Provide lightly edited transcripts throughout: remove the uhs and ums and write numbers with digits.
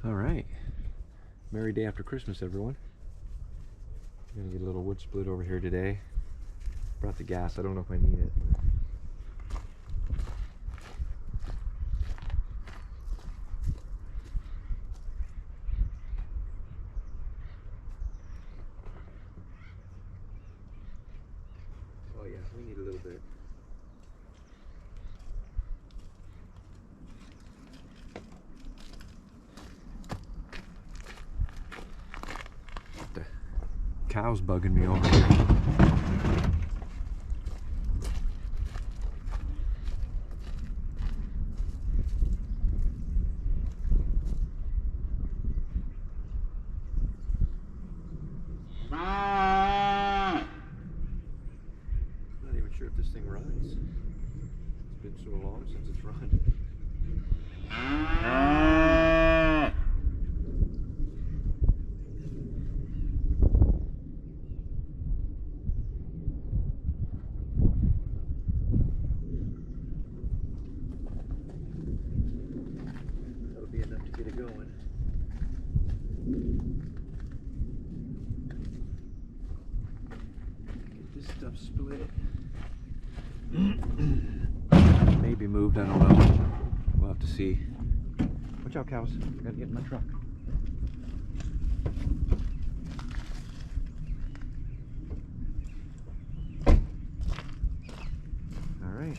All right. Merry day after Christmas, everyone. I'm gonna get a little wood split over here today. Brought the gas. I don't know if I need it. Oh yeah, we need a little bit. The cow's bugging me over here. Not even sure if this thing runs. It's been so long since it's run. That'll be enough to get it going. Get this stuff split. Maybe moved, I don't know. We'll have to see. Watch out, cows. I gotta get in my truck. All right.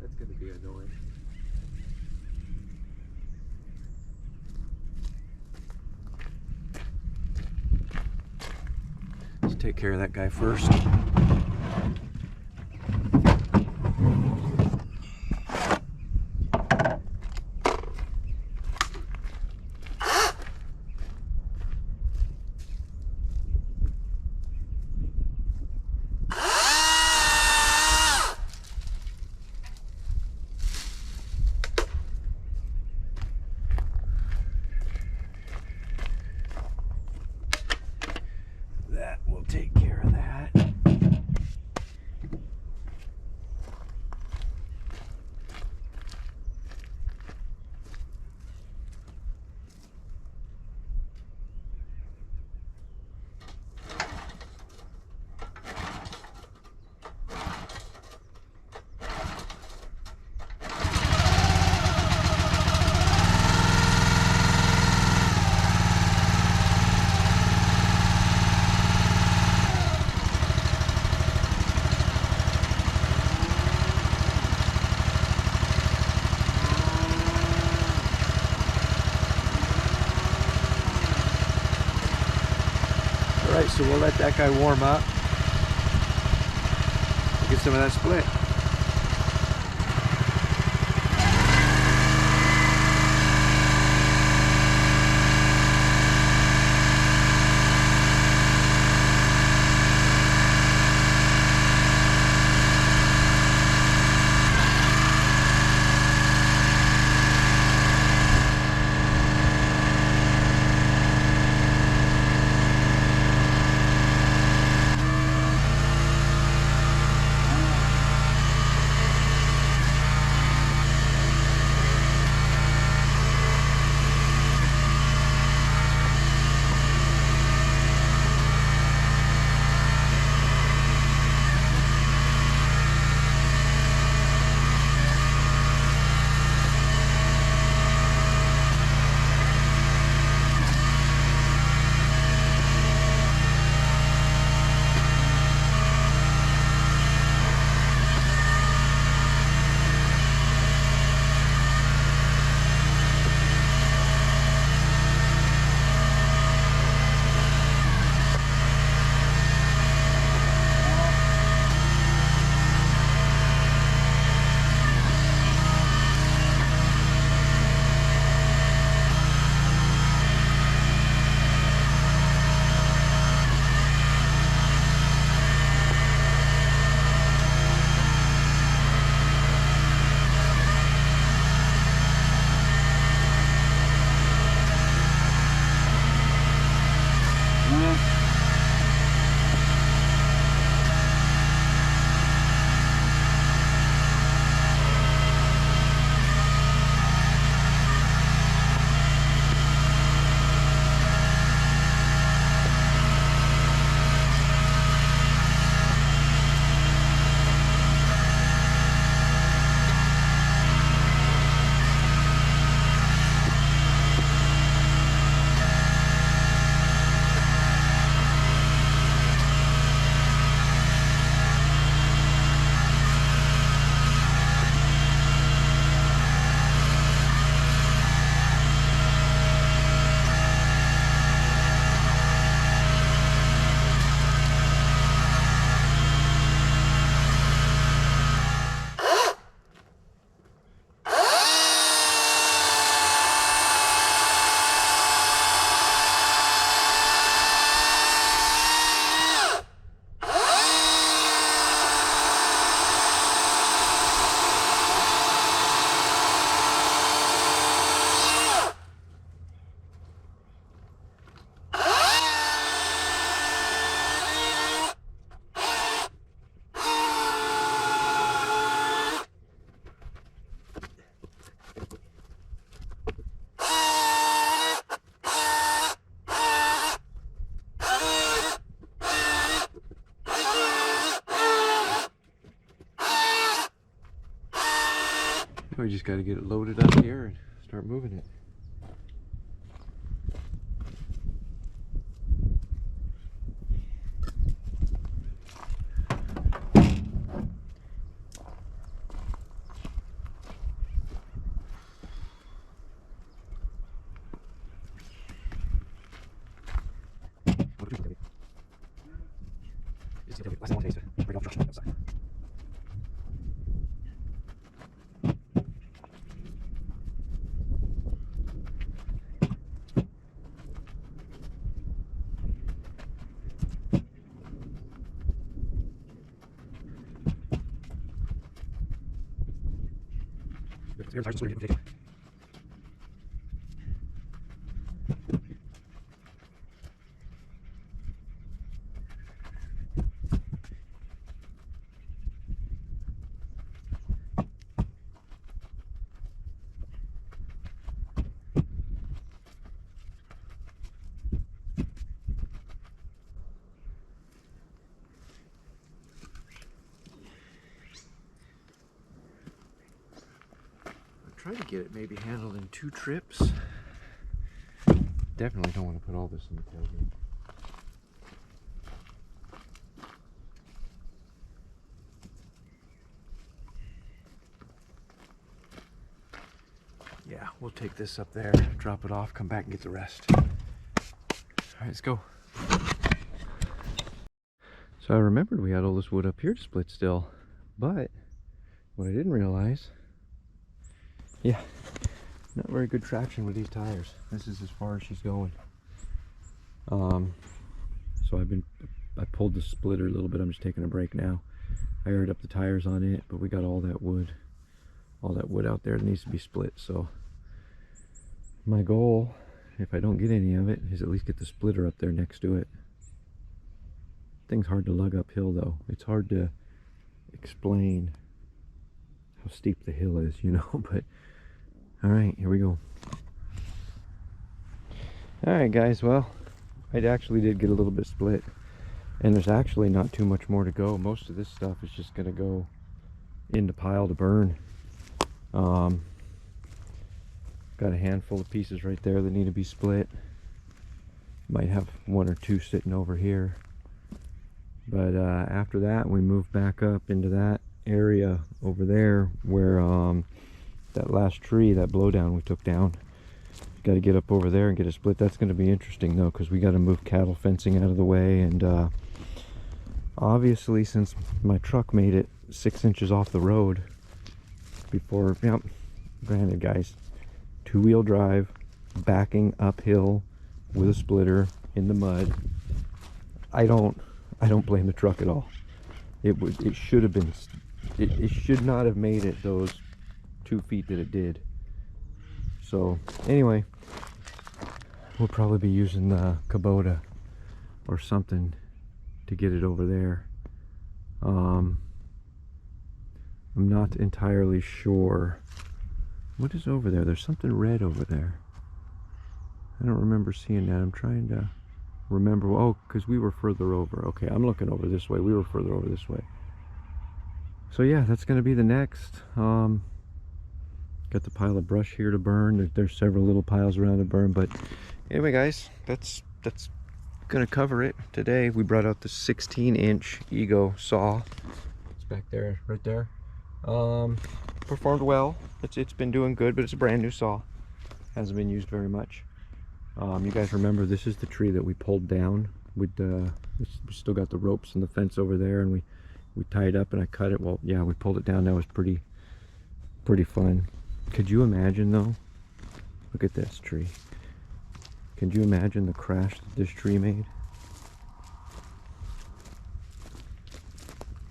That's gonna be annoying. Let's take care of that guy first. That will take care of that. Alright, so we'll let that guy warm up. We'll get some of that split. We just got to get it loaded up here and start moving it. Try to get it maybe handled in 2 trips. Definitely don't want to put all this in the tailgate. Yeah, we'll take this up there, drop it off, come back and get the rest. All right, let's go. So I remembered we had all this wood up here to split still, but what I didn't realize, yeah, not very good traction with these tires. This is as far as she's going. So I pulled the splitter a little bit. I'm just taking a break now. I aired up the tires on it, but we got all that wood out there that needs to be split. So my goal, if I don't get any of it, is at least get the splitter up there next to it. Thing's hard to lug uphill though. It's hard to explain how steep the hill is, you know, but all right, here we go. All right, guys, well, I actually did get a little bit split, and there's actually not too much more to go. Most of this stuff is just gonna go in the pile to burn. Got a handful of pieces right there that need to be split. Might have 1 or 2 sitting over here, but after that we move back up into that area over there where that last tree, that blowdown we took down. Got to get up over there and get a split. That's going to be interesting though, because we got to move cattle fencing out of the way, and obviously since my truck made it 6 inches off the road before, yep, granted guys, 2-wheel drive, backing uphill with a splitter in the mud, I don't blame the truck at all. It should have been, it should not have made it those 2 feet that it did. So anyway, we'll probably be using the Kubota or something to get it over there. I'm not entirely sure what is over there. There's something red over there. I don't remember seeing that. I'm trying to remember. Oh, because we were further over. Okay, I'm looking over this way. We were further over this way. So yeah, that's going to be the next. Got the pile of brush here to burn. There's several little piles around to burn, but anyway guys, that's gonna cover it today. We brought out the 16-inch Ego saw. It's back there, right there. Performed well. It's been doing good, but it's a brand new saw. Hasn't been used very much. You guys remember, this is the tree that we pulled down with we still got the ropes and the fence over there, and we tied up and I cut it. Well, yeah, we pulled it down. That was pretty fun. Could you imagine though? Look at this tree. Could you imagine the crash that this tree made?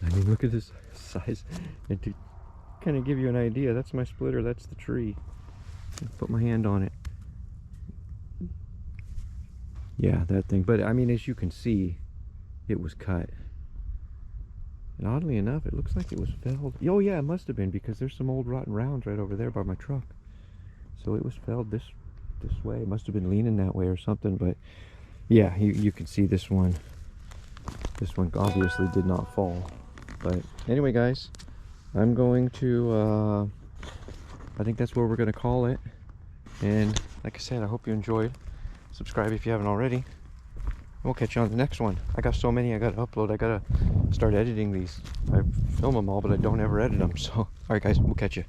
I mean, look at this size. And to kind of give you an idea, that's my splitter, that's the tree. I'll put my hand on it. Yeah, that thing. But I mean, as you can see, it was cut. And oddly enough, it looks like it was felled. Oh yeah, it must have been, because there's some old rotten rounds right over there by my truck. So it was felled this way. It must have been leaning that way or something. But yeah, you can see this one. This one obviously did not fall. But anyway guys, I'm going to I think that's where we're going to call it. And like I said, I hope you enjoyed. Subscribe if you haven't already. We'll catch you on the next one. I got so many I got to upload. I got to start editing these. I film them all, but I don't ever edit them. So, alright guys, we'll catch you.